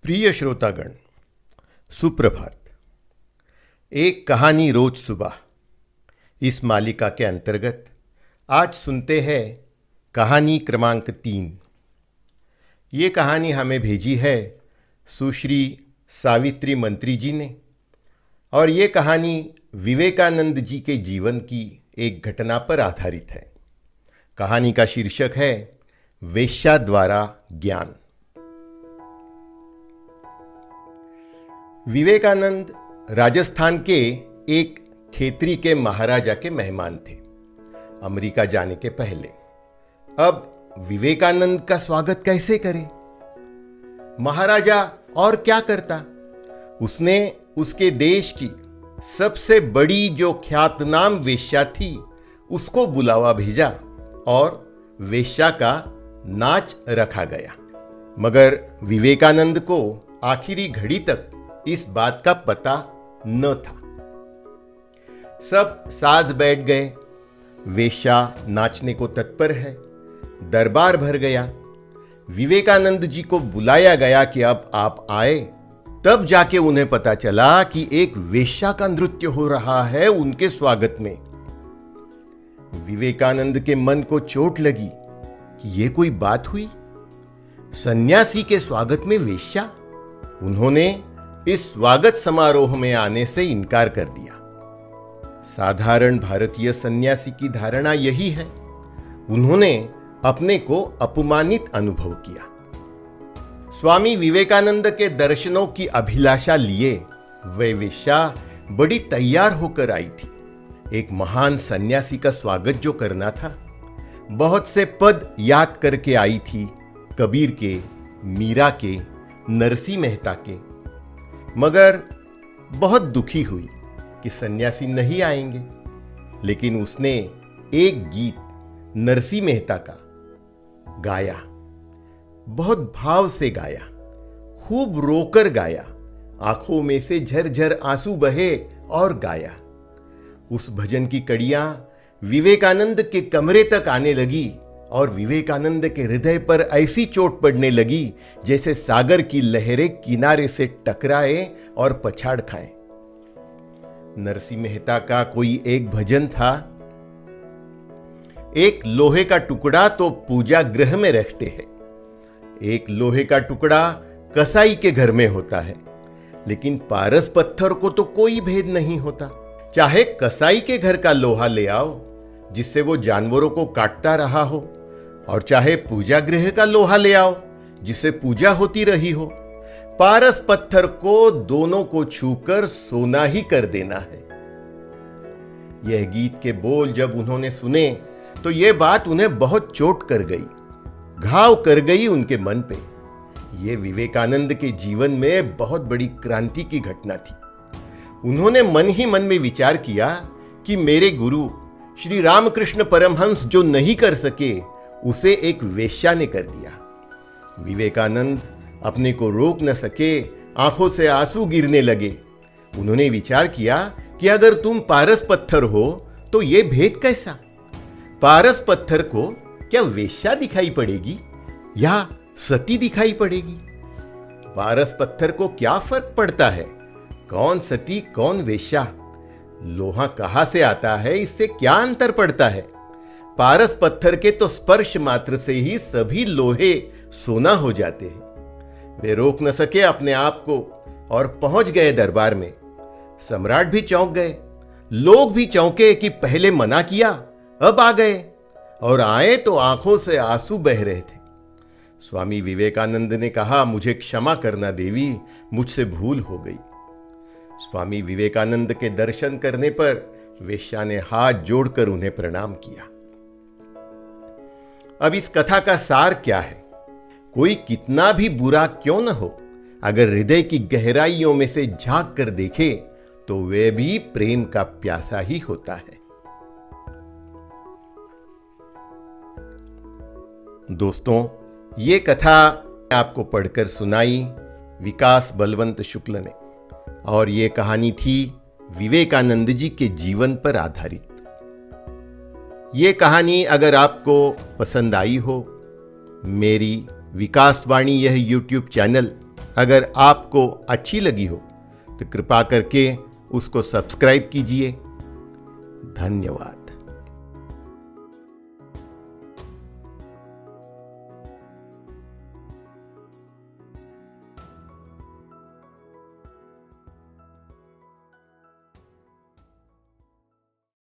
प्रिय श्रोतागण, सुप्रभात। एक कहानी रोज सुबह इस मालिका के अंतर्गत आज सुनते हैं कहानी क्रमांक 3। ये कहानी हमें भेजी है सुश्री सावित्री मंत्री जी ने और ये कहानी विवेकानंद जी के जीवन की एक घटना पर आधारित है। कहानी का शीर्षक है वेश्या द्वारा ज्ञान। विवेकानंद राजस्थान के एक खेतरी के महाराजा के मेहमान थे अमेरिका जाने के पहले। अब विवेकानंद का स्वागत कैसे करें? महाराजा और क्या करता, उसने उसके देश की सबसे बड़ी जो ख्यातनाम वेश्या थी उसको बुलावा भेजा और वेश्या का नाच रखा गया। मगर विवेकानंद को आखिरी घड़ी तक इस बात का पता न था। सब साज बैठ गए, वेश्या नाचने को तत्पर है, दरबार भर गया। विवेकानंद जी को बुलाया गया कि अब आप आए। तब जाके उन्हें पता चला कि एक वेश्या का नृत्य हो रहा है उनके स्वागत में। विवेकानंद के मन को चोट लगी कि यह कोई बात हुई, सन्यासी के स्वागत में वेश्या। उन्होंने इस स्वागत समारोह में आने से इनकार कर दिया। साधारण भारतीय सन्यासी की धारणा यही है। उन्होंने अपने को अपमानित अनुभव किया। स्वामी विवेकानंद के दर्शनों की अभिलाषा लिए वह वेश्या बड़ी तैयार होकर आई थी। एक महान सन्यासी का स्वागत जो करना था, बहुत से पद याद करके आई थी, कबीर के, मीरा के, नरसिंह मेहता के। मगर बहुत दुखी हुई कि सन्यासी नहीं आएंगे। लेकिन उसने एक गीत नरसिंह मेहता का गाया, बहुत भाव से गाया, खूब रोकर गाया, आंखों में से झरझर आंसू बहे और गाया। उस भजन की कड़ियां विवेकानंद के कमरे तक आने लगी और विवेकानंद के हृदय पर ऐसी चोट पड़ने लगी जैसे सागर की लहरें किनारे से टकराए और पछाड़ खाएं। नरसिंह मेहता का कोई एक भजन था, एक लोहे का टुकड़ा तो पूजा गृह में रखते हैं, एक लोहे का टुकड़ा कसाई के घर में होता है, लेकिन पारस पत्थर को तो कोई भेद नहीं होता। चाहे कसाई के घर का लोहा ले आओ जिससे वो जानवरों को काटता रहा हो, और चाहे पूजा गृह का लोहा ले आओ जिससे पूजा होती रही हो, पारस पत्थर को दोनों को छूकर सोना ही कर देना है। यह गीत के बोल जब उन्होंने सुने तो यह बात उन्हें बहुत चोट कर गई, घाव कर गई उनके मन पे। यह विवेकानंद के जीवन में बहुत बड़ी क्रांति की घटना थी। उन्होंने मन ही मन में विचार किया कि मेरे गुरु श्री रामकृष्ण परमहंस जो नहीं कर सके उसे एक वेश्या ने कर दिया। विवेकानंद अपने को रोक न सके, आंखों से आंसू गिरने लगे। उन्होंने विचार किया कि अगर तुम पारस पत्थर हो तो यह भेद कैसा? पारस पत्थर को क्या वेश्या दिखाई पड़ेगी या सती दिखाई पड़ेगी? पारस पत्थर को क्या फर्क पड़ता है, कौन सती कौन वेश्या? लोहा कहां से आता है, इससे क्या अंतर पड़ता है? पारस पत्थर के तो स्पर्श मात्र से ही सभी लोहे सोना हो जाते हैं। वे रोक न सके अपने आप को और पहुंच गए दरबार में। सम्राट भी चौंक गए, लोग भी चौंके कि पहले मना किया, अब आ गए, और आए तो आंखों से आंसू बह रहे थे। स्वामी विवेकानंद ने कहा, मुझे क्षमा करना देवी, मुझसे भूल हो गई। स्वामी विवेकानंद के दर्शन करने पर वेश्या ने हाथ जोड़कर उन्हें प्रणाम किया। अब इस कथा का सार क्या है? कोई कितना भी बुरा क्यों न हो, अगर हृदय की गहराइयों में से झांक कर देखे तो वह भी प्रेम का प्यासा ही होता है। दोस्तों, ये कथा आपको पढ़कर सुनाई विकास बलवंत शुक्ल ने, और ये कहानी थी विवेकानंद जी के जीवन पर आधारित। ये कहानी अगर आपको पसंद आई हो, मेरी विकासवाणी यह YouTube चैनल अगर आपको अच्छी लगी हो तो कृपा करके उसको सब्सक्राइब कीजिए। धन्यवाद।